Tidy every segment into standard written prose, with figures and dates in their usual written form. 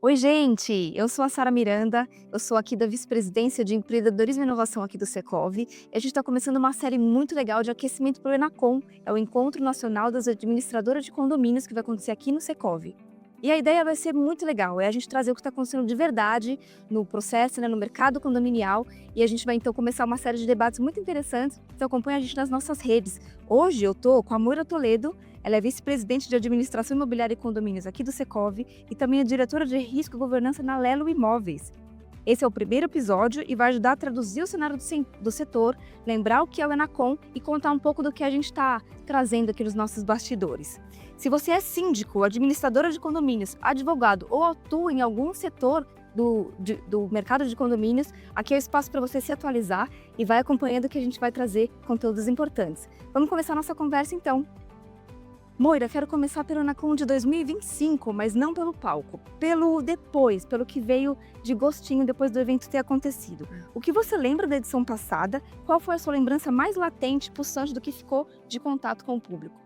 Oi, gente! Eu sou a Sara Miranda, eu sou aqui da Vice-Presidência de Empreendedorismo e Inovação aqui do Secov. E a gente está começando uma série muito legal de aquecimento para o Enacom, é o Encontro Nacional das Administradoras de Condomínios que vai acontecer aqui no Secov. E a ideia vai ser muito legal, é a gente trazer o que está acontecendo de verdade no processo, no mercado condominial, e a gente vai então começar uma série de debates muito interessantes, então acompanha a gente nas nossas redes. Hoje eu tô com a Moira Toledo, ela é vice-presidente de Administração Imobiliária e Condomínios aqui do Secov e também é diretora de Risco e Governança na Lelo Imóveis. Esse é o primeiro episódio e vai ajudar a traduzir o cenário do setor, lembrar o que é o Enacom e contar um pouco do que a gente está trazendo aqui nos nossos bastidores. Se você é síndico, administradora de condomínios, advogado ou atua em algum setor do mercado de condomínios, aqui é o espaço para você se atualizar e vai acompanhando que a gente vai trazer conteúdos importantes. Vamos começar nossa conversa então. Moira, quero começar pelo Enacom de 2025, mas não pelo palco, pelo depois, pelo que veio de gostinho depois do evento ter acontecido. O que você lembra da edição passada? Qual foi a sua lembrança mais latente, pulsante do que ficou de contato com o público?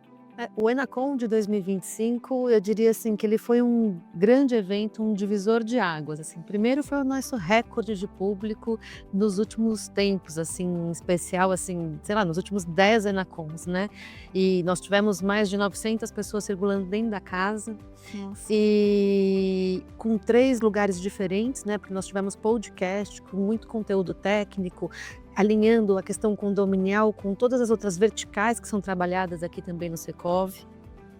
O Enacom de 2025, eu diria assim que ele foi um grande evento, um divisor de águas, assim. Primeiro foi o nosso recorde de público nos últimos tempos, assim, em especial, assim, sei lá, nos últimos 10 Enacoms, né? E nós tivemos mais de 900 pessoas circulando dentro da casa Nossa. e com 3 lugares diferentes, né? Porque nós tivemos podcast com muito conteúdo técnico, alinhando a questão condominial com todas as outras verticais que são trabalhadas aqui também no Secov.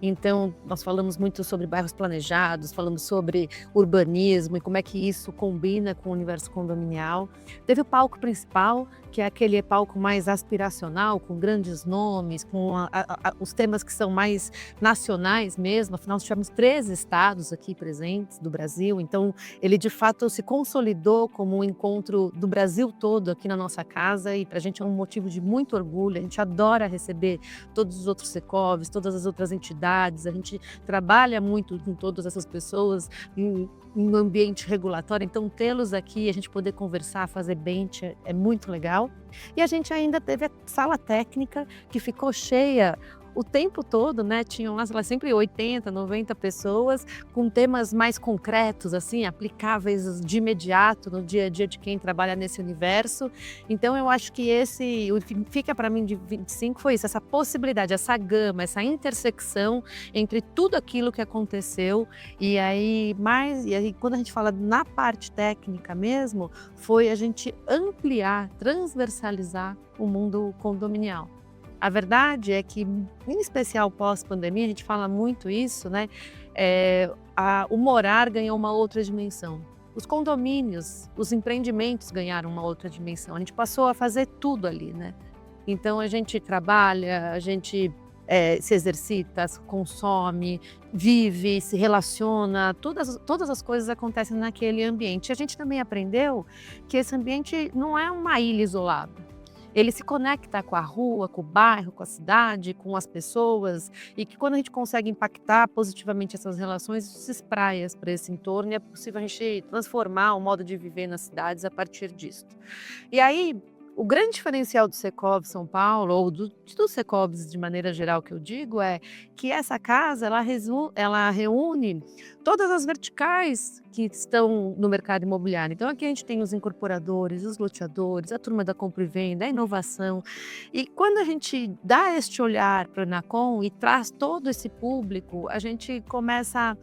Então, nós falamos muito sobre bairros planejados, falamos sobre urbanismo e como é que isso combina com o universo condominial. Teve o palco principal, que é aquele palco mais aspiracional, com grandes nomes, com os temas que são mais nacionais mesmo. Afinal, nós tivemos 13 estados aqui presentes do Brasil, então ele de fato se consolidou como um encontro do Brasil todo aqui na nossa casa, e para a gente é um motivo de muito orgulho. A gente adora receber todos os outros Secovs, todas as outras entidades. A gente trabalha muito com todas essas pessoas em um ambiente regulatório, então tê-los aqui, a gente poder conversar, fazer bench é muito legal. E a gente ainda teve a sala técnica que ficou cheia o tempo todo, né? Tinham lá, sei lá, sempre 80, 90 pessoas com temas mais concretos, assim, aplicáveis de imediato no dia a dia de quem trabalha nesse universo. Então eu acho que o que fica para mim de 25 foi isso, essa possibilidade, essa gama, essa intersecção entre tudo aquilo que aconteceu. E aí quando a gente fala na parte técnica mesmo, foi a gente ampliar, transversalizar o mundo condominial. A verdade é que, em especial pós-pandemia, a gente fala muito isso, né? O morar ganhou uma outra dimensão. Os condomínios, os empreendimentos ganharam uma outra dimensão. A gente passou a fazer tudo ali, né? Então a gente trabalha, a gente se exercita, se consome, vive, se relaciona, todas as coisas acontecem naquele ambiente. A gente também aprendeu que esse ambiente não é uma ilha isolada. Ele se conecta com a rua, com o bairro, com a cidade, com as pessoas, e que quando a gente consegue impactar positivamente essas relações, isso se espraia para esse entorno e é possível a gente transformar o modo de viver nas cidades a partir disso. E aí, o grande diferencial do Secov São Paulo, ou dos Secovs de maneira geral que eu digo, é que essa casa ela reúne todas as verticais que estão no mercado imobiliário. Então aqui a gente tem os incorporadores, os loteadores, a turma da compra e venda, a inovação. E quando a gente dá este olhar para o Enacom e traz todo esse público, a gente começa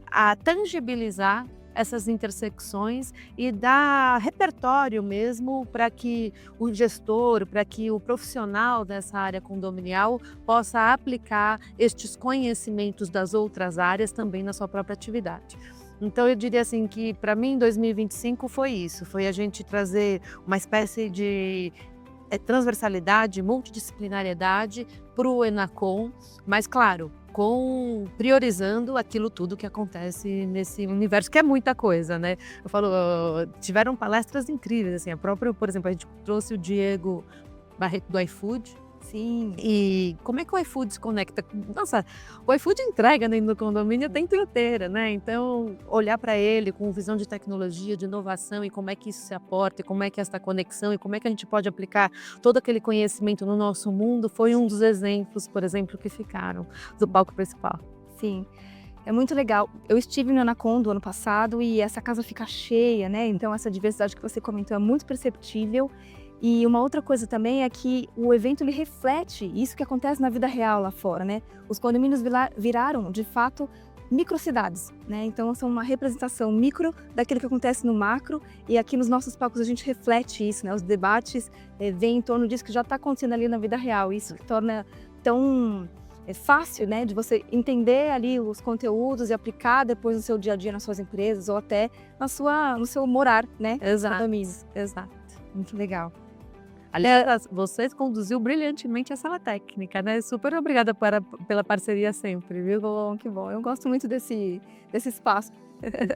a tangibilizar essas intersecções e dar repertório mesmo para que o gestor, para que o profissional dessa área condominial possa aplicar estes conhecimentos das outras áreas também na sua própria atividade. Então eu diria assim que para mim 2025 foi isso, foi a gente trazer uma espécie de transversalidade, multidisciplinariedade para o Enacom, mas claro, priorizando aquilo tudo que acontece nesse universo, que é muita coisa, né? Eu falo, tiveram palestras incríveis, assim, por exemplo, a gente trouxe o Diego Barreto do iFood. Sim. E como é que o iFood se conecta? Nossa, o iFood entrega dentro do condomínio a tempo inteiro, né? Então, olhar para ele com visão de tecnologia, de inovação e como é que isso se aporta, e como é que é essa conexão e como é que a gente pode aplicar todo aquele conhecimento no nosso mundo foi um dos exemplos, por exemplo, que ficaram do palco principal. Sim. É muito legal. Eu estive no Anacon do ano passado e essa casa fica cheia, né? Então essa diversidade que você comentou é muito perceptível. E uma outra coisa também é que o evento ele reflete isso que acontece na vida real lá fora, né? Os condomínios viraram, de fato, microcidades, né? Então são uma representação micro daquilo que acontece no macro e aqui nos nossos palcos a gente reflete isso, né? Os debates vêm em torno disso que já está acontecendo ali na vida real. Isso que torna tão fácil, né, de você entender ali os conteúdos e aplicar depois no seu dia a dia nas suas empresas ou até no seu morar, né? Exato, exato. Muito legal. Aliás, você conduziu brilhantemente a sala técnica, né? Super obrigada pela parceria sempre, viu? Que bom. Eu gosto muito desse espaço,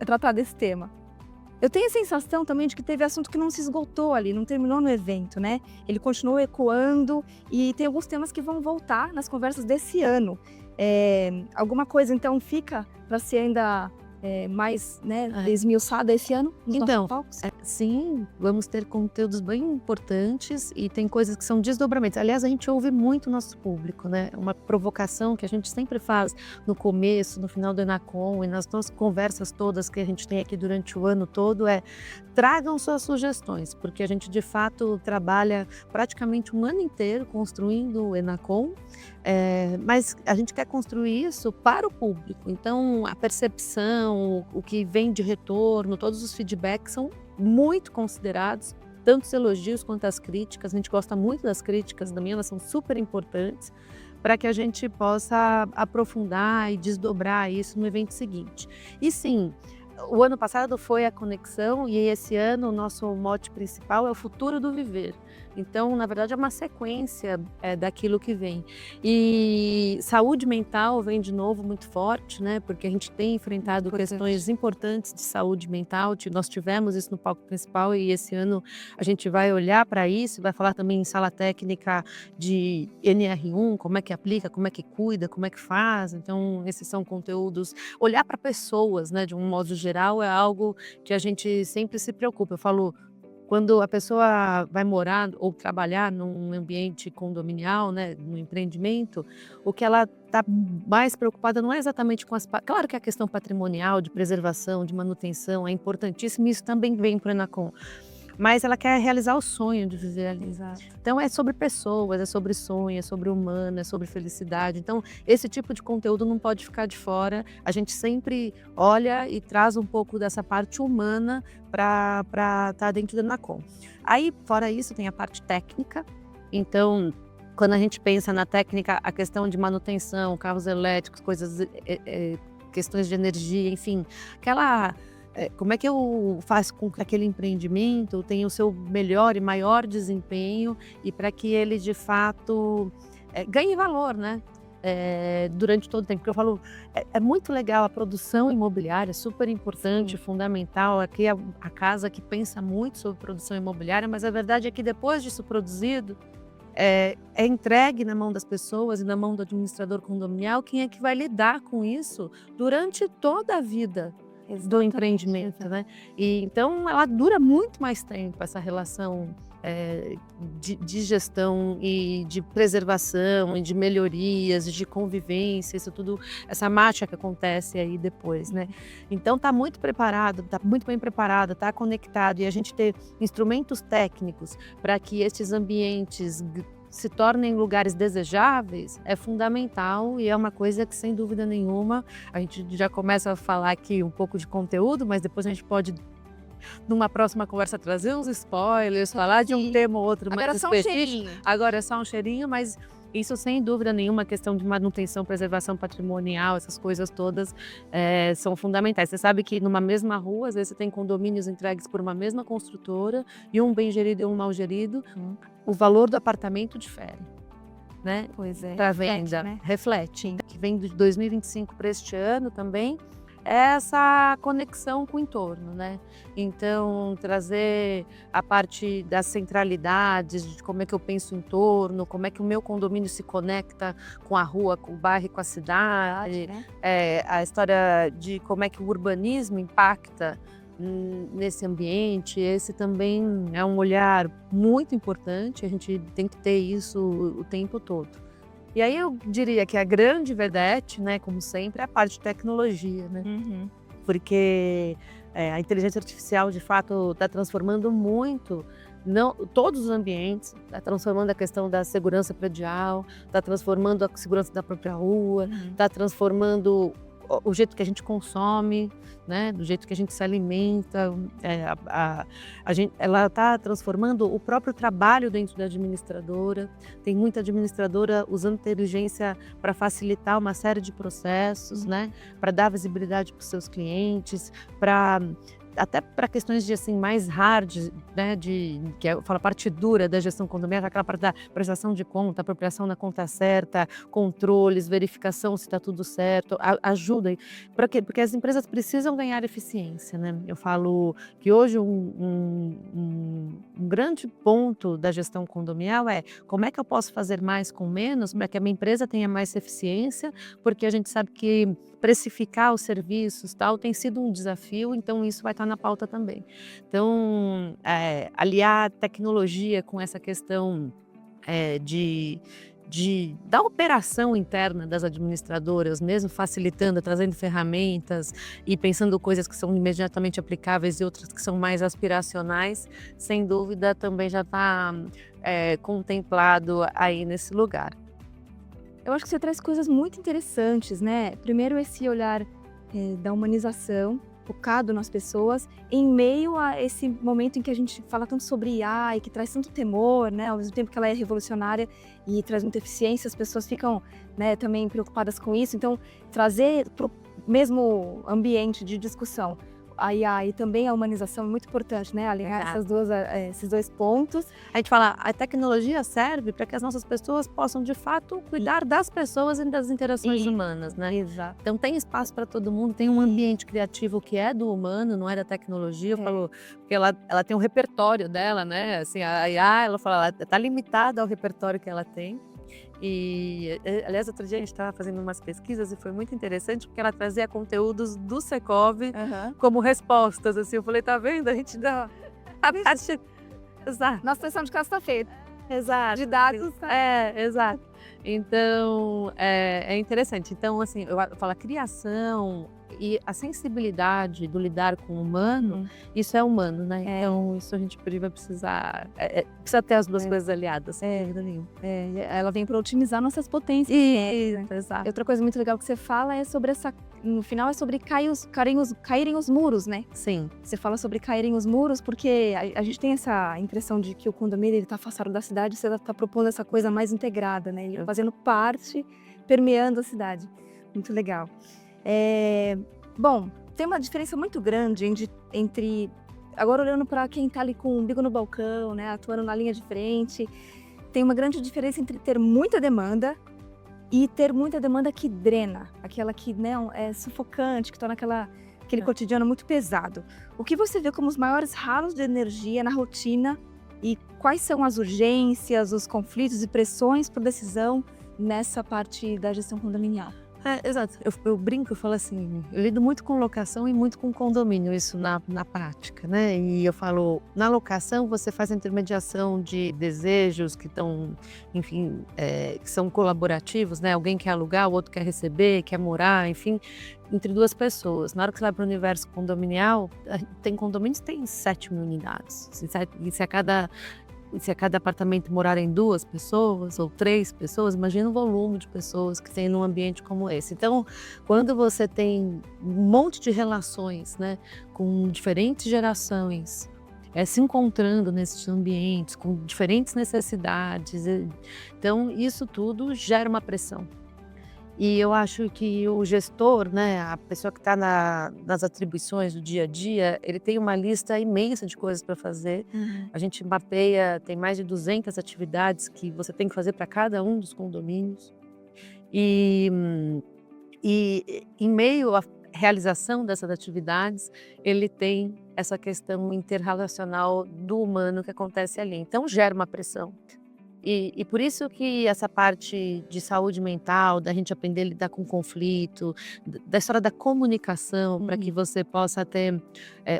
tratar desse tema. Eu tenho a sensação também de que teve assunto que não se esgotou ali, não terminou no evento, né? Ele continuou ecoando e tem alguns temas que vão voltar nas conversas desse ano. Alguma coisa, então, fica para ser ainda mais, né, esmiuçada esse ano nos nossos palcos? Sim, vamos ter conteúdos bem importantes e tem coisas que são desdobramentos. Aliás, a gente ouve muito o nosso público, né? Uma provocação que a gente sempre faz no começo, no final do Enacom e nas nossas conversas todas que a gente tem aqui durante o ano todo tragam suas sugestões, porque a gente de fato trabalha praticamente um ano inteiro construindo o Enacom, mas a gente quer construir isso para o público. Então, a percepção, o que vem de retorno, todos os feedbacks são muito considerados, tanto os elogios quanto as críticas. A gente gosta muito das críticas também, elas são super importantes para que a gente possa aprofundar e desdobrar isso no evento seguinte. E sim, o ano passado foi a conexão e esse ano o nosso mote principal é o futuro do viver. Então, na verdade, é uma sequência daquilo que vem. E saúde mental vem de novo muito forte, né? Porque a gente tem enfrentado questões importantes de saúde mental. Nós tivemos isso no palco principal e esse ano a gente vai olhar para isso, vai falar também em sala técnica de NR1, como é que aplica, como é que cuida, como é que faz. Então, esses são conteúdos. Olhar para pessoas, né, de um modo geral, é algo que a gente sempre se preocupa. Eu falo, quando a pessoa vai morar ou trabalhar num ambiente condominial, né, no empreendimento, o que ela está mais preocupada não é exatamente com Claro que a questão patrimonial, de preservação, de manutenção é importantíssima e isso também vem para o Enacom. Mas ela quer realizar o sonho de viver ali. Exato. Então é sobre pessoas, é sobre sonho, é sobre humano, é sobre felicidade. Então esse tipo de conteúdo não pode ficar de fora. A gente sempre olha e traz um pouco dessa parte humana para estar dentro da Enacom. Aí, fora isso, tem a parte técnica. Então, quando a gente pensa na técnica, a questão de manutenção, carros elétricos, questões de energia, enfim, como é que eu faço com que aquele empreendimento tenha o seu melhor e maior desempenho e para que ele, de fato, ganhe valor, né? Durante todo o tempo. Porque eu falo, é muito legal a produção imobiliária, super importante, fundamental. Aqui é a casa que pensa muito sobre produção imobiliária, mas a verdade é que depois disso produzido, é entregue na mão das pessoas e na mão do administrador condominial quem é que vai lidar com isso durante toda a vida do empreendimento, né? E então ela dura muito mais tempo, essa relação de gestão e de preservação e de melhorias, de convivência, isso tudo, essa mágica que acontece aí depois, né? Então está muito preparado, está muito bem preparado, está conectado e a gente ter instrumentos técnicos para que estes ambientes se tornem lugares desejáveis é fundamental e é uma coisa que, sem dúvida nenhuma, a gente já começa a falar aqui um pouco de conteúdo, mas depois a gente pode, numa próxima conversa, trazer uns spoilers, falar de um tema ou outro mais específico. Agora é só um cheirinho. Agora é só um cheirinho, mas isso, sem dúvida nenhuma, a questão de manutenção, preservação patrimonial, essas coisas todas são fundamentais. Você sabe que numa mesma rua, às vezes você tem condomínios entregues por uma mesma construtora e um bem gerido e um mal gerido, o valor do apartamento difere, né? Pois é. Para venda, né? reflete. Que vem de 2025 para este ano também, essa conexão com o entorno, né? Então, trazer a parte das centralidades, de como é que eu penso o entorno, como é que o meu condomínio se conecta com a rua, com o bairro e com a cidade, né? A história de como é que o urbanismo impacta nesse ambiente. Esse também é um olhar muito importante, a gente tem que ter isso o tempo todo. E aí eu diria que a grande vedete, né, como sempre, é a parte de tecnologia, né? Porque a inteligência artificial, de fato, está transformando muito não, todos os ambientes, está transformando a questão da segurança predial, está transformando a segurança da própria rua, está transformando o jeito que a gente consome, né, do jeito que a gente se alimenta. Ela está transformando o próprio trabalho dentro da administradora. Tem muita administradora usando inteligência para facilitar uma série de processos, né, para dar visibilidade para os seus clientes, até para questões de assim mais hard, né, que eu falo a parte dura da gestão condominial, aquela parte da prestação de conta, apropriação da conta certa, controles, verificação se está tudo certo, ajuda. Para quê? Porque as empresas precisam ganhar eficiência, né? Eu falo que hoje um grande ponto da gestão condominial é como é que eu posso fazer mais com menos para que a minha empresa tenha mais eficiência, porque a gente sabe que precificar os serviços tal tem sido um desafio, então isso vai estar na pauta também. Então, aliar tecnologia com essa questão da operação interna das administradoras, mesmo facilitando, trazendo ferramentas e pensando coisas que são imediatamente aplicáveis e outras que são mais aspiracionais, sem dúvida também já está contemplado aí nesse lugar. Eu acho que você traz coisas muito interessantes, né? Primeiro, esse olhar da humanização, focado nas pessoas, em meio a esse momento em que a gente fala tanto sobre IA e que traz tanto temor, né? Ao mesmo tempo que ela é revolucionária e traz muita eficiência, as pessoas ficam, né, também preocupadas com isso. Então, trazer para o mesmo ambiente de discussão a IA e também a humanização é muito importante, né? Alinhar esses dois pontos. A gente fala, a tecnologia serve para que as nossas pessoas possam, de fato, cuidar das pessoas e das interações humanas, né? Exato. Então tem espaço para todo mundo, tem um ambiente criativo que é do humano, não é da tecnologia. Eu falo, porque ela tem um repertório dela, né? Assim, a IA, ela fala, ela está limitada ao repertório que ela tem. E, aliás, outro dia a gente estava fazendo umas pesquisas e foi muito interessante porque ela trazia conteúdos do Secov como respostas, assim. Eu falei, tá vendo? A gente dá a parte... Exato. Nossa sessão de casa está feita. Exato. De dados. Exato. Então, é interessante. Então, assim, eu falo, a criação e a sensibilidade do lidar com o humano, isso é humano, né? Então, isso a gente vai precisar... precisa ter as duas coisas aliadas, sem dúvida nenhuma. Ela vem para otimizar nossas potências. Exato. Outra coisa muito legal que você fala é sobre no final é sobre caírem os muros, né? Sim. Você fala sobre caírem os muros porque a gente tem essa impressão de que o condomínio está afastado da cidade, você está propondo essa coisa mais integrada, né? Ele fazendo parte, permeando a cidade. Muito legal. Bom, tem uma diferença muito grande entre agora olhando para quem está ali com o umbigo no balcão, né, atuando na linha de frente, tem uma grande diferença entre ter muita demanda e ter muita demanda que drena, aquela que, né, é sufocante, que torna aquele cotidiano muito pesado. O que você vê como os maiores ralos de energia na rotina e quais são as urgências, os conflitos e pressões por decisão nessa parte da gestão condominial? Exato. Eu brinco, eu falo assim, eu lido muito com locação e muito com condomínio, isso na prática, né? E eu falo, na locação você faz a intermediação de desejos que estão, enfim, que são colaborativos, né? Alguém quer alugar, o outro quer receber, quer morar, enfim, entre duas pessoas. Na hora que você vai para o universo condominial, tem condomínios que tem 7 mil unidades. Se a cada apartamento morarem 2 pessoas ou 3 pessoas, imagina o volume de pessoas que tem num ambiente como esse. Então, quando você tem um monte de relações, né, com diferentes gerações, se encontrando nesses ambientes, com diferentes necessidades, então isso tudo gera uma pressão. E eu acho que o gestor, né, a pessoa que está nas atribuições do dia a dia, ele tem uma lista imensa de coisas para fazer. A gente mapeia, tem mais de 200 atividades que você tem que fazer para cada um dos condomínios. E em meio à realização dessas atividades, ele tem essa questão interrelacional do humano que acontece ali. Então, gera uma pressão. E por isso que essa parte de saúde mental, da gente aprender a lidar com conflito, da história da comunicação, para que você possa ter,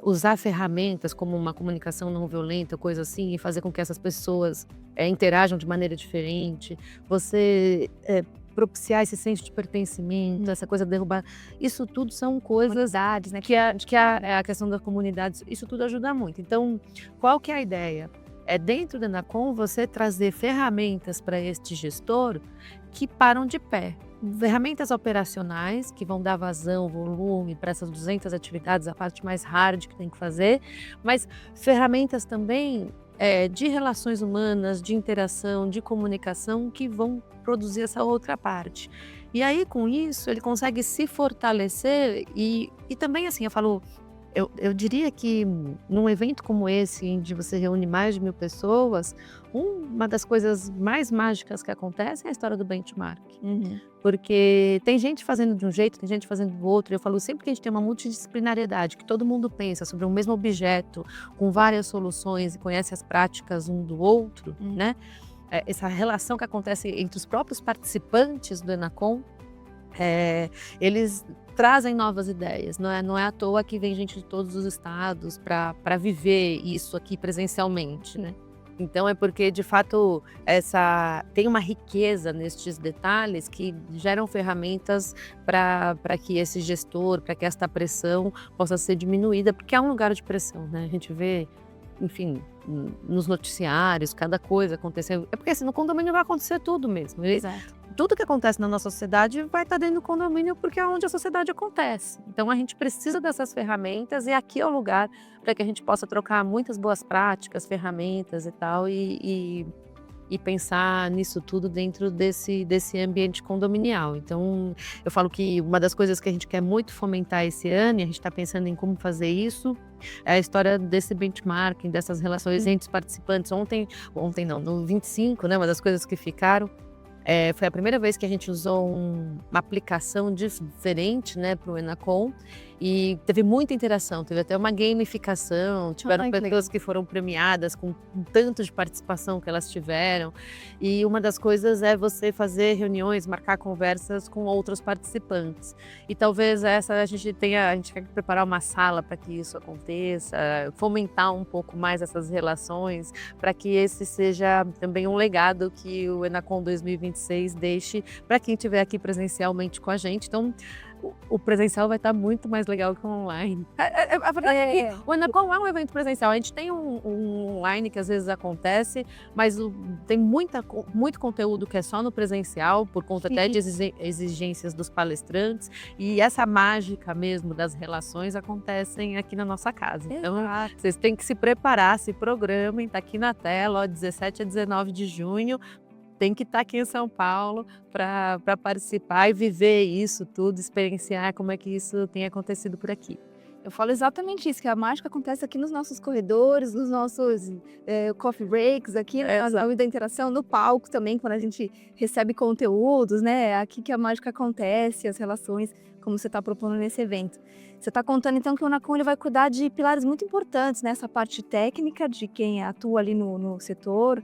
usar ferramentas como uma comunicação não violenta, coisa assim, e fazer com que essas pessoas interajam de maneira diferente. Você propiciar esse senso de pertencimento, essa coisa de derrubar. Isso tudo são coisas Comunidades, né? que a questão da comunidade, isso tudo ajuda muito. Então, qual que é a ideia? É dentro da Enacom você trazer ferramentas para este gestor que param de pé. Ferramentas operacionais que vão dar vazão, volume para essas 200 atividades, a parte mais hard que tem que fazer, mas ferramentas também de relações humanas, de interação, de comunicação que vão produzir essa outra parte. E aí, com isso, ele consegue se fortalecer e também, assim, eu diria que num evento como esse, onde você reúne mais de 1000 pessoas, uma das coisas mais mágicas que acontece é a história do benchmark. Porque tem gente fazendo de um jeito, tem gente fazendo do outro. Eu falo sempre que a gente tem uma multidisciplinariedade, que todo mundo pensa sobre o mesmo objeto, com várias soluções e conhece as práticas um do outro, né? Essa relação que acontece entre os próprios participantes do Enacom, eles trazem novas ideias, não é à toa que vem gente de todos os estados para viver isso aqui presencialmente, né? Então é porque, de fato, tem uma riqueza nestes detalhes que geram ferramentas para que esse gestor, para que esta pressão possa ser diminuída, porque é um lugar de pressão, né? A gente vê, enfim, nos noticiários, cada coisa acontecendo. É porque assim, no condomínio vai acontecer tudo mesmo. Exato. Tudo que acontece na nossa sociedade vai estar dentro do condomínio porque é onde a sociedade acontece. Então a gente precisa dessas ferramentas e aqui é o lugar para que a gente possa trocar muitas boas práticas, ferramentas e tal e pensar nisso tudo dentro desse ambiente condominial. Então eu falo que uma das coisas que a gente quer muito fomentar esse ano, e a gente está pensando em como fazer isso, é a história desse benchmarking, dessas relações entre os participantes. Ontem não, no 25, né, uma das coisas que ficaram, foi a primeira vez que a gente usou uma aplicação diferente, né, para o Enacom, e teve muita interação, teve até uma gamificação, tiveram pessoas que foram premiadas com tanto de participação que elas tiveram, e uma das coisas é você fazer reuniões, marcar conversas com outros participantes, e talvez a gente quer preparar uma sala para que isso aconteça, fomentar um pouco mais essas relações, para que esse seja também um legado que o Enacom 2026 deixe para quem estiver aqui presencialmente com a gente. Então, o presencial vai estar muito mais legal que o online. A verdade é que o Enacom é um evento presencial. A gente tem um online que às vezes acontece, mas tem muito conteúdo que é só no presencial, por conta até de exigências dos palestrantes. E essa mágica mesmo das relações acontecem aqui na nossa casa. Então, vocês têm que se preparar, se programem, tá aqui na tela, ó, 17 a 19 de junho. Tem que estar aqui em São Paulo para participar e viver isso tudo, experienciar como é que isso tem acontecido por aqui. Eu falo exatamente isso, que a mágica acontece aqui nos nossos corredores, nos nossos coffee breaks, aqui da interação, no palco também, quando a gente recebe conteúdos, né? Aqui que a mágica acontece, as relações, como você está propondo nesse evento. Você está contando então que o Enacom ele vai cuidar de pilares muito importantes, né? Essa parte técnica de quem atua ali no setor,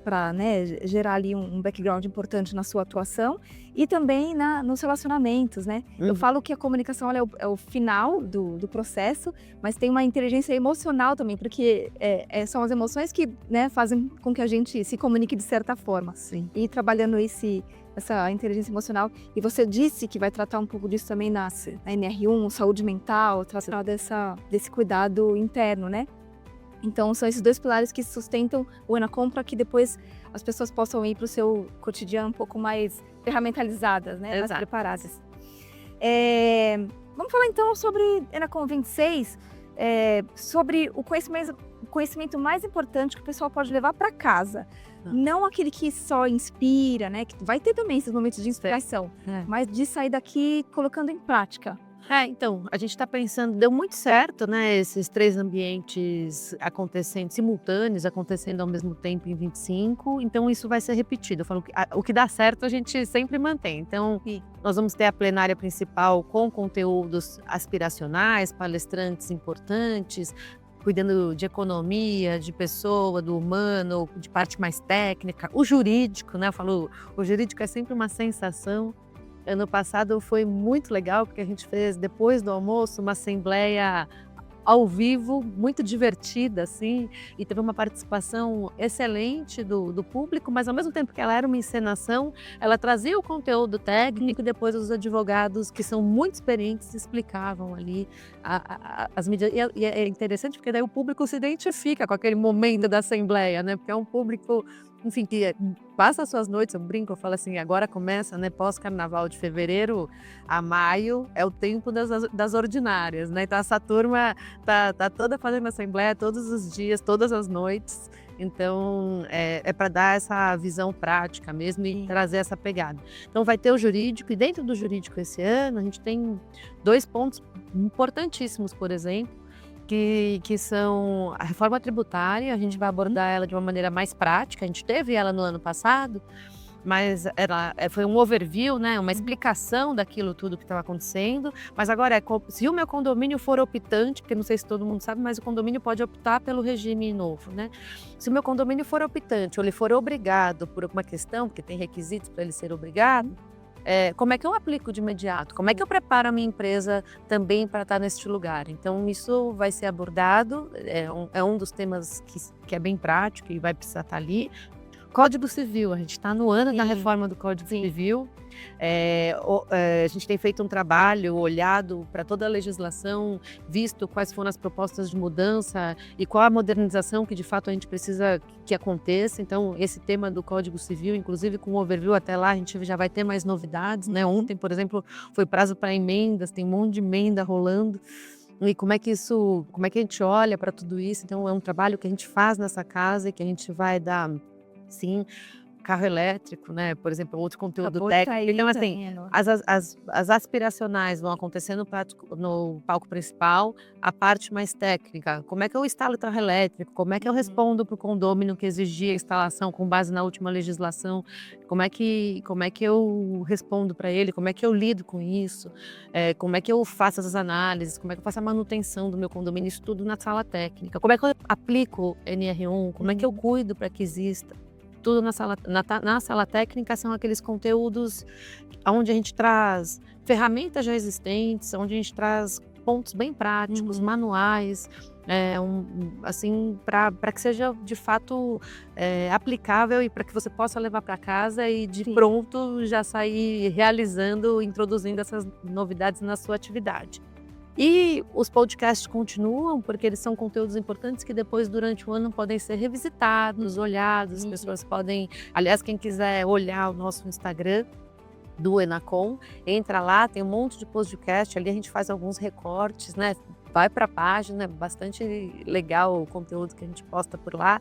para, né, gerar ali um background importante na sua atuação e também nos relacionamentos, né? Eu falo que a comunicação ela é o final do processo, mas tem uma inteligência emocional também, porque são as emoções que, né, fazem com que a gente se comunique de certa forma. Sim. E trabalhando essa inteligência emocional, e você disse que vai tratar um pouco disso também na NR1, saúde mental, tratar desse cuidado interno, né? Então, são esses dois pilares que sustentam o Enacom para que depois as pessoas possam ir para o seu cotidiano um pouco mais ferramentalizadas, né? Mais preparadas. Vamos falar então sobre Enacom 26, sobre o conhecimento mais importante que o pessoal pode levar para casa. Não aquele que só inspira, né? Que vai ter também esses momentos de inspiração, mas de sair daqui colocando em prática. Então, a gente está pensando, deu muito certo, né, esses 3 ambientes acontecendo, simultâneos, acontecendo ao mesmo tempo em 25, então isso vai ser repetido. Eu falo que o que dá certo a gente sempre mantém. Então, nós vamos ter a plenária principal com conteúdos aspiracionais, palestrantes importantes, cuidando de economia, de pessoa, do humano, de parte mais técnica, o jurídico, né? Eu falo, o jurídico é sempre uma sensação. Ano passado foi muito legal, porque a gente fez, depois do almoço, uma assembleia ao vivo, muito divertida, assim, e teve uma participação excelente do público, mas ao mesmo tempo que ela era uma encenação, ela trazia o conteúdo técnico e depois os advogados, que são muito experientes, explicavam ali as medidas. E é interessante porque daí o público se identifica com aquele momento da assembleia, né? Porque é um público, enfim, que passa as suas noites, eu brinco, eu falo assim, agora começa, né, pós-carnaval de fevereiro a maio, é o tempo das ordinárias, né? Então essa turma tá toda fazendo assembleia todos os dias, todas as noites. Então é para dar essa visão prática mesmo e trazer essa pegada. Então vai ter o jurídico, e dentro do jurídico esse ano a gente tem 2 pontos importantíssimos, por exemplo, que são a reforma tributária. A gente vai abordar ela de uma maneira mais prática. A gente teve ela no ano passado, mas foi um overview, né, uma explicação daquilo tudo que estava acontecendo. Mas agora se o meu condomínio for optante, porque não sei se todo mundo sabe, mas o condomínio pode optar pelo regime novo, né? Se o meu condomínio for optante ou ele for obrigado por alguma questão, porque tem requisitos para ele ser obrigado, como é que eu aplico de imediato? Como é que eu preparo a minha empresa também para estar neste lugar? Então, isso vai ser abordado, é um dos temas que é bem prático e vai precisar estar ali. Código Civil, a gente está no ano da reforma do Código Civil. A gente tem feito um trabalho, olhado para toda a legislação, visto quais foram as propostas de mudança e qual a modernização que de fato a gente precisa que aconteça. Então, esse tema do Código Civil, inclusive com o overview até lá, a gente já vai ter mais novidades, né? Ontem, por exemplo, foi prazo para emendas, tem um monte de emenda rolando. E como é que a gente olha para tudo isso? Então, é um trabalho que a gente faz nessa casa e que a gente vai dar, sim, carro elétrico, né? Por exemplo, outro conteúdo técnico. Então, assim, as aspiracionais vão acontecer no palco principal, a parte mais técnica. Como é que eu instalo o carro elétrico? Como é que eu respondo para o condômino que exigia a instalação com base na última legislação? Como é que eu respondo para ele? Como é que eu lido com isso? Como é que eu faço essas análises? Como é que eu faço a manutenção do meu condomínio? Isso tudo na sala técnica. Como é que eu aplico NR1? Como é que eu cuido para que exista? Tudo na sala técnica são aqueles conteúdos onde a gente traz ferramentas já existentes, onde a gente traz pontos bem práticos, manuais, assim, para que seja de fato aplicável e para que você possa levar para casa e de pronto já sair realizando, introduzindo essas novidades na sua atividade. E os podcasts continuam, porque eles são conteúdos importantes que depois, durante o ano, podem ser revisitados, olhados. As pessoas podem... Aliás, quem quiser olhar o nosso Instagram do Enacom, entra lá, tem um monte de podcast. Ali a gente faz alguns recortes, né? Vai para a página, é bastante legal o conteúdo que a gente posta por lá.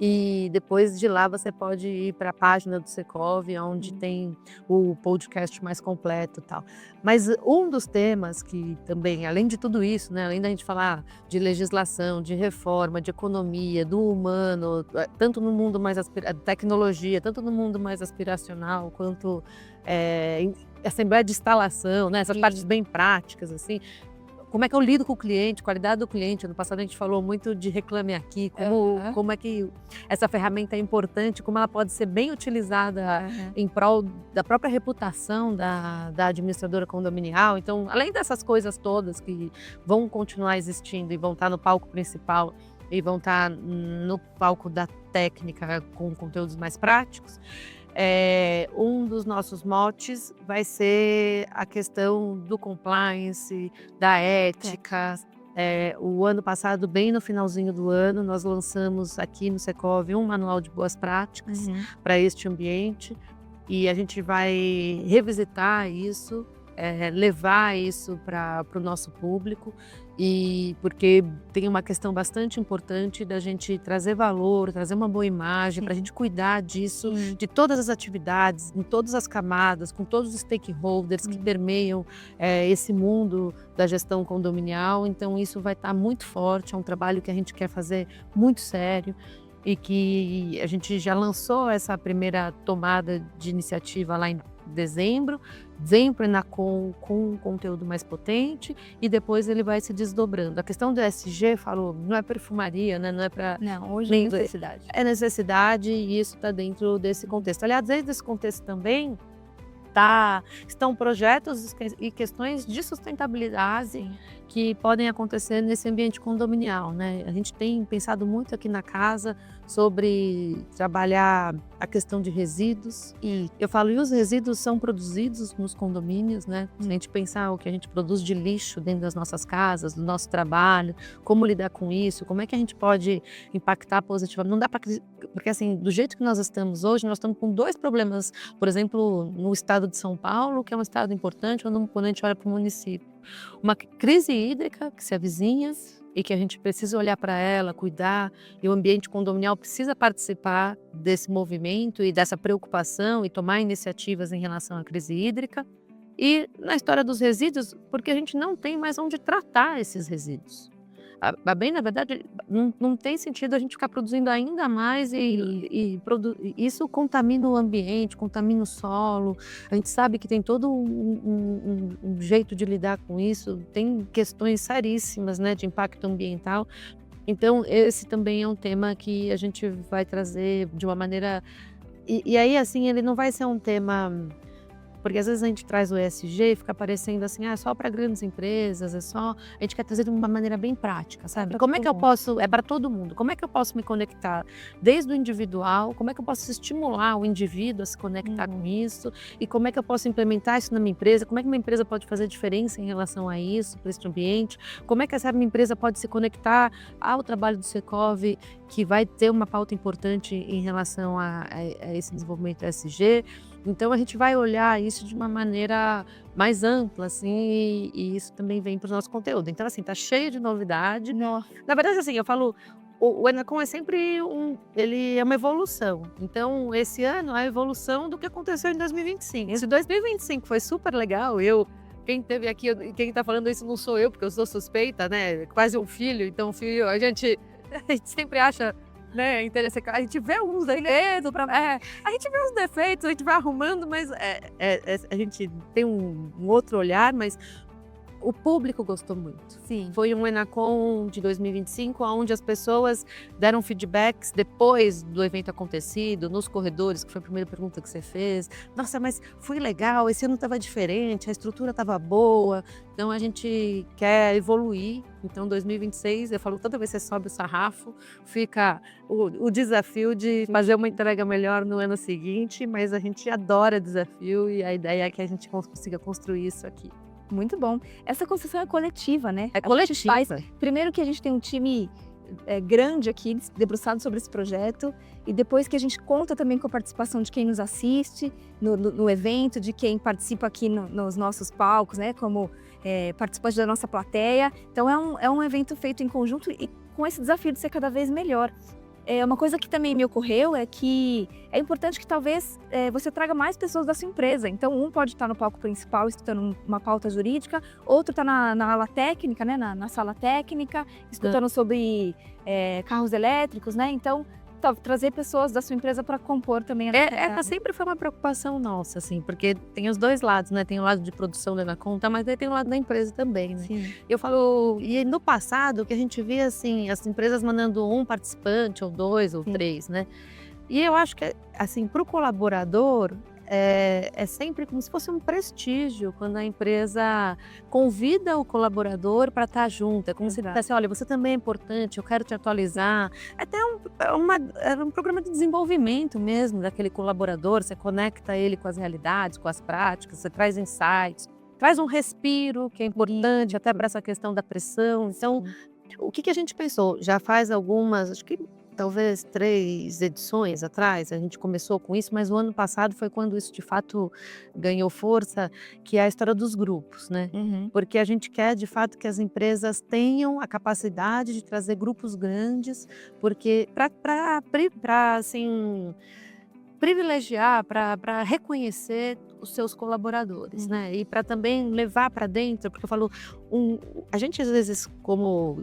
E depois de lá você pode ir para a página do Secov, onde tem o podcast mais completo e tal. Mas um dos temas que também, além de tudo isso, né, além da gente falar de legislação, de reforma, de economia, do humano, tanto no mundo mais tecnologia, tanto no mundo mais aspiracional, quanto assembleia de instalação, né, essas partes bem práticas, assim. Como é que eu lido com o cliente, qualidade do cliente? Ano passado a gente falou muito de Reclame Aqui, como é que essa ferramenta é importante, como ela pode ser bem utilizada em prol da própria reputação da administradora condominial. Então, além dessas coisas todas que vão continuar existindo e vão estar no palco principal e vão estar no palco da técnica com conteúdos mais práticos, um dos nossos motes vai ser a questão do compliance, da ética. O ano passado, bem no finalzinho do ano, nós lançamos aqui no Secov um manual de boas práticas para este ambiente, e a gente vai revisitar isso, levar isso para o nosso público, e porque tem uma questão bastante importante da gente trazer valor, trazer uma boa imagem, para a gente cuidar disso, de todas as atividades, em todas as camadas, com todos os stakeholders que permeiam esse mundo da gestão condominial. Então isso vai estar muito forte, é um trabalho que a gente quer fazer muito sério, e que a gente já lançou essa primeira tomada de iniciativa lá dezembro, vem para o Enacom com um conteúdo mais potente e depois ele vai se desdobrando. A questão do ESG, falou, não é perfumaria, né? Não é para... Não, hoje é necessidade. É necessidade e isso está dentro desse contexto. Aliás, dentro desse contexto também estão projetos e questões de sustentabilidade que podem acontecer nesse ambiente condominial, né? A gente tem pensado muito aqui na casa sobre trabalhar a questão de resíduos. E eu falo, e os resíduos são produzidos nos condomínios, né? Se a gente pensar o que a gente produz de lixo dentro das nossas casas, do nosso trabalho, como lidar com isso, como é que a gente pode impactar positivamente. Não dá para... Porque assim, do jeito que nós estamos hoje, nós estamos com 2 problemas, por exemplo, no estado de São Paulo, que é um estado importante, quando a gente olha para o município. Uma crise hídrica que se avizinha e que a gente precisa olhar para ela, cuidar, e o ambiente condominial precisa participar desse movimento e dessa preocupação e tomar iniciativas em relação à crise hídrica. E na história dos resíduos, porque a gente não tem mais onde tratar esses resíduos. Bem, na verdade, não tem sentido a gente ficar produzindo ainda mais e isso contamina o ambiente, contamina o solo. A gente sabe que tem todo um jeito de lidar com isso, tem questões seríssimas, né, de impacto ambiental. Então, esse também é um tema que a gente vai trazer de uma maneira... E aí, assim, ele não vai ser um tema... Porque às vezes a gente traz o ESG e fica parecendo assim, só para grandes empresas, a gente quer trazer de uma maneira bem prática, sabe? Como é que eu posso, é para todo mundo, como é que eu posso me conectar desde o individual, como é que eu posso estimular o indivíduo a se conectar com isso, e como é que eu posso implementar isso na minha empresa, como é que uma empresa pode fazer diferença em relação a isso, para esse ambiente, como é que essa minha empresa pode se conectar ao trabalho do Secov, que vai ter uma pauta importante em relação a esse desenvolvimento ESG. Então a gente vai olhar isso de uma maneira mais ampla, assim, e isso também vem para o nosso conteúdo. Então, assim, tá cheio de novidade. Nossa. Na verdade, assim, eu falo, o Enacom é sempre ele é uma evolução. Então, esse ano é a evolução do que aconteceu em 2025. Esse 2025 foi super legal. Quem esteve aqui, quem tá falando isso não sou eu, porque eu sou suspeita, né? Quase um filho. Então, filho, a gente sempre acha... né, interessante. A gente vê uns defeitos, a gente vê os defeitos, a gente vai arrumando, mas a gente tem um outro olhar, mas o público gostou muito. Sim. Foi um Enacom de 2025, onde as pessoas deram feedbacks depois do evento acontecido, nos corredores, que foi a primeira pergunta que você fez. Nossa, mas foi legal, esse ano estava diferente, a estrutura estava boa. Então a gente quer evoluir. Então 2026, eu falo, toda vez que você sobe o sarrafo, fica o desafio de fazer uma entrega melhor no ano seguinte, mas a gente adora desafio e a ideia é que a gente consiga construir isso aqui. Muito bom. Essa construção é coletiva, né? É coletiva. Primeiro que a gente tem um time grande aqui, debruçado sobre esse projeto, e depois que a gente conta também com a participação de quem nos assiste no evento, de quem participa aqui nos nossos palcos, né? Como participante da nossa plateia. Então é um evento feito em conjunto e com esse desafio de ser cada vez melhor. Uma coisa que também me ocorreu é que é importante que talvez você traga mais pessoas da sua empresa. Então, um pode estar no palco principal escutando uma pauta jurídica, outro está na ala técnica, né, na sala técnica, escutando sobre carros elétricos, né? Então, trazer pessoas da sua empresa para compor também. Essa sempre foi uma preocupação nossa, assim, porque tem os dois lados, né? Tem o lado de produção da Enacom, mas aí tem o lado da empresa também, né? Sim. Eu falo, e no passado, o que a gente via, assim, as empresas mandando um participante, ou 2, ou 3, né? E eu acho que, assim, para o colaborador, é sempre como se fosse um prestígio quando a empresa convida o colaborador para estar junto. É como se dissesse, olha, você também é importante, eu quero te atualizar. Até era um programa de desenvolvimento mesmo daquele colaborador, você conecta ele com as realidades, com as práticas, você traz insights, traz um respiro, que é importante, até para essa questão da pressão. Então, o que a gente pensou? Já faz algumas, acho que talvez 3 edições atrás, a gente começou com isso, mas o ano passado foi quando isso de fato ganhou força, que é a história dos grupos, né? Porque a gente quer de fato que as empresas tenham a capacidade de trazer grupos grandes, porque para assim, privilegiar, para reconhecer os seus colaboradores, né? E para também levar para dentro, porque eu falo, a gente às vezes como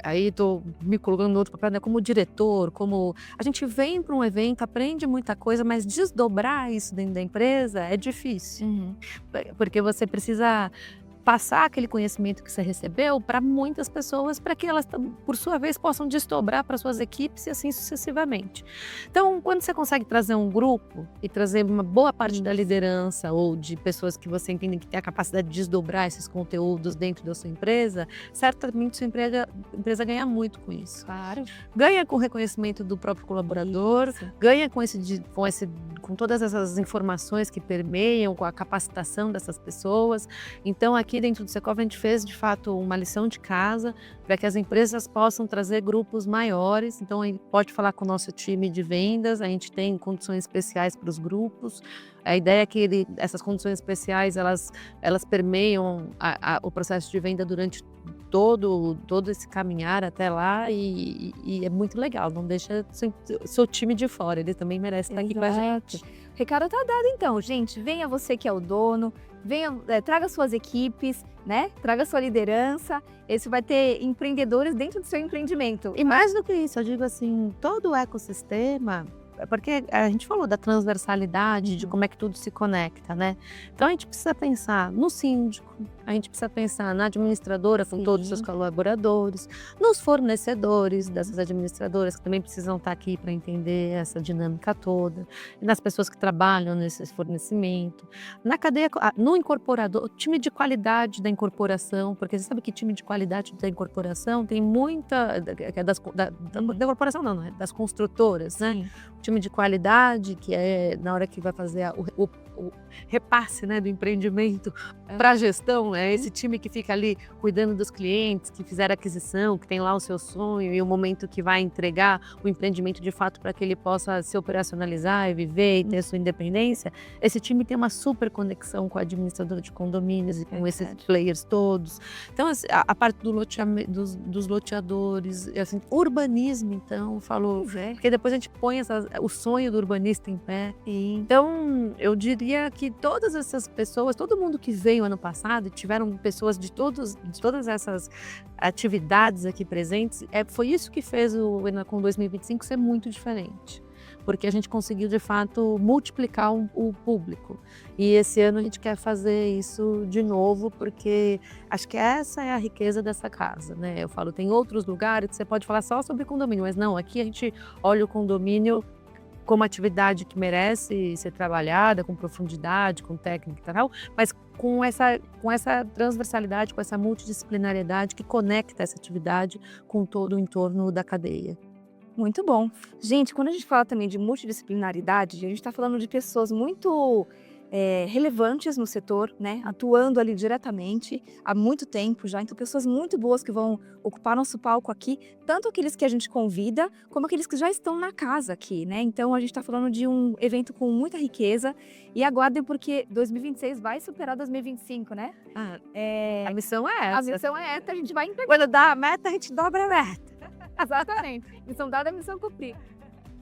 aí estou me colocando no outro papel, né, como diretor, como a gente vem para um evento, aprende muita coisa, mas desdobrar isso dentro da empresa é difícil, porque você precisa passar aquele conhecimento que você recebeu para muitas pessoas, para que elas, por sua vez, possam desdobrar para suas equipes e assim sucessivamente. Então, quando você consegue trazer um grupo e trazer uma boa parte da liderança ou de pessoas que você entende que tem a capacidade de desdobrar esses conteúdos dentro da sua empresa, certamente sua empresa ganha muito com isso. Claro. Ganha com o reconhecimento do próprio colaborador, ganha com todas essas informações que permeiam, com a capacitação dessas pessoas. Então, aqui dentro do Secov, a gente fez, de fato, uma lição de casa para que as empresas possam trazer grupos maiores. Então, a gente pode falar com o nosso time de vendas, a gente tem condições especiais para os grupos. A ideia é que essas condições especiais, elas permeiam o processo de venda durante todo esse caminhar até lá e é muito legal, não deixa seu time de fora, ele também merece estar aqui com a gente. O recado tá dado então, gente, venha você que é o dono, venha, traga suas equipes, né? Traga sua liderança, esse vai ter empreendedores dentro do seu empreendimento. E mais do que isso, eu digo assim, todo o ecossistema, porque a gente falou da transversalidade, de como é que tudo se conecta, né? Então a gente precisa pensar no síndico, a gente precisa pensar na administradora com todos os seus colaboradores, nos fornecedores dessas administradoras que também precisam estar aqui para entender essa dinâmica toda, nas pessoas que trabalham nesse fornecimento, na cadeia, no incorporador, time de qualidade da incorporação, porque você sabe que time de qualidade da incorporação tem muita, da incorporação não, é das construtoras, né? Time de qualidade, que é na hora que vai fazer o repasse, né, do empreendimento para a gestão, é esse time que fica ali cuidando dos clientes, que fizeram aquisição, que tem lá o seu sonho e o momento que vai entregar o empreendimento de fato para que ele possa se operacionalizar e viver e ter sua independência. Esse time tem uma super conexão com a administradora de condomínios e com esses players todos. Então, a parte do dos loteadores, assim, urbanismo, então, falou, porque depois a gente põe o sonho do urbanista em pé. Então, eu diria que todas essas pessoas, todo mundo que veio ano passado, tiveram pessoas de todas essas atividades aqui presentes, foi isso que fez o Enacom 2025 ser muito diferente. Porque a gente conseguiu, de fato, multiplicar o público. E esse ano a gente quer fazer isso de novo, porque acho que essa é a riqueza dessa casa, né? Eu falo, tem outros lugares que você pode falar só sobre condomínio, mas não, aqui a gente olha o condomínio como atividade que merece ser trabalhada, com profundidade, com técnica e tal, mas com essa transversalidade, com essa multidisciplinariedade que conecta essa atividade com todo o entorno da cadeia. Muito bom. Gente, quando a gente fala também de multidisciplinaridade, a gente está falando de pessoas muito relevantes no setor, né? Atuando ali diretamente há muito tempo já. Então, pessoas muito boas que vão ocupar nosso palco aqui, tanto aqueles que a gente convida, como aqueles que já estão na casa aqui, né? Então, a gente está falando de um evento com muita riqueza e aguardem porque 2026 vai superar 2025, né? A missão é essa. A missão é essa, a gente vai entregar. Quando dá a meta, a gente dobra a meta. Exatamente. Missão dada, missão cumprida.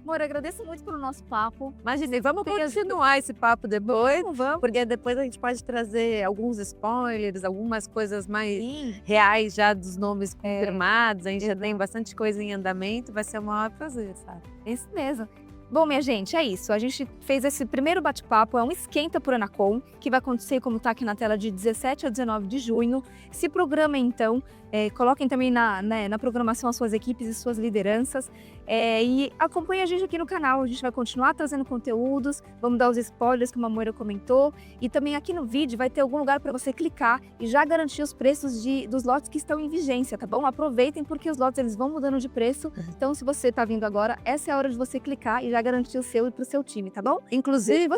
Amor, agradeço muito pelo nosso papo. Imagina, vamos continuar esse papo depois, porque depois a gente pode trazer alguns spoilers, algumas coisas mais reais já dos nomes confirmados. A gente já tem bastante coisa em andamento, vai ser um maior prazer, sabe? Isso mesmo. Bom, minha gente, é isso. A gente fez esse primeiro bate-papo, é um esquenta por Enacom, que vai acontecer, como está aqui na tela, de 17 a 19 de junho. Se programem, então, coloquem também na programação as suas equipes e suas lideranças. E acompanhe a gente aqui no canal, a gente vai continuar trazendo conteúdos, vamos dar os spoilers que a Moira comentou. E também aqui no vídeo vai ter algum lugar para você clicar e já garantir os preços dos lotes que estão em vigência, tá bom? Aproveitem porque os lotes eles vão mudando de preço. Então, se você está vindo agora, essa é a hora de você clicar e já garantir o seu e para o seu time, tá bom? Inclusive,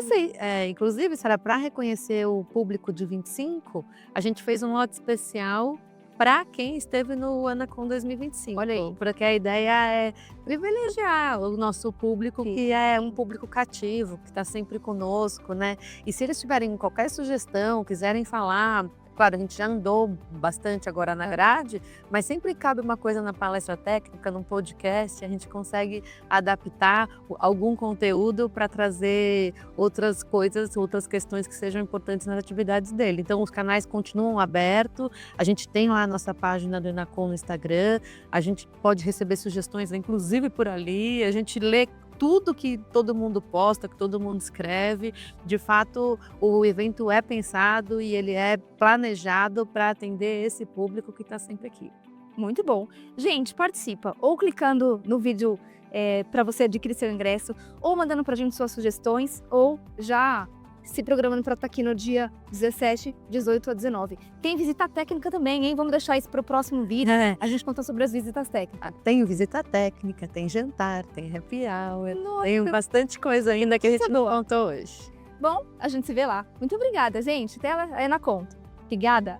Sara, para reconhecer o público de 25, a gente fez um lote especial para quem esteve no Enacom 2025. Olha aí. Porque a ideia é privilegiar o nosso público, que é um público cativo, que está sempre conosco, né? E se eles tiverem qualquer sugestão, quiserem falar, Claro, a gente já andou bastante agora na grade, mas sempre cabe uma coisa na palestra técnica, num podcast, a gente consegue adaptar algum conteúdo para trazer outras coisas, outras questões que sejam importantes nas atividades dele. Então, os canais continuam abertos, a gente tem lá a nossa página do Enacom no Instagram, a gente pode receber sugestões, inclusive por ali, a gente lê tudo que todo mundo posta, que todo mundo escreve. De fato, o evento é pensado e ele é planejado para atender esse público que está sempre aqui. Muito bom. Gente, participa ou clicando no vídeo para você adquirir seu ingresso, ou mandando para a gente suas sugestões, ou já se programando para estar aqui no dia 17, 18 a 19. Tem visita técnica também, hein? Vamos deixar isso para o próximo vídeo. A gente conta sobre as visitas técnicas. Tem visita técnica, tem jantar, tem happy hour, Nossa. tem bastante coisa ainda que a gente não contou hoje. Bom, a gente se vê lá. Muito obrigada, gente. Até a Enacom. Obrigada.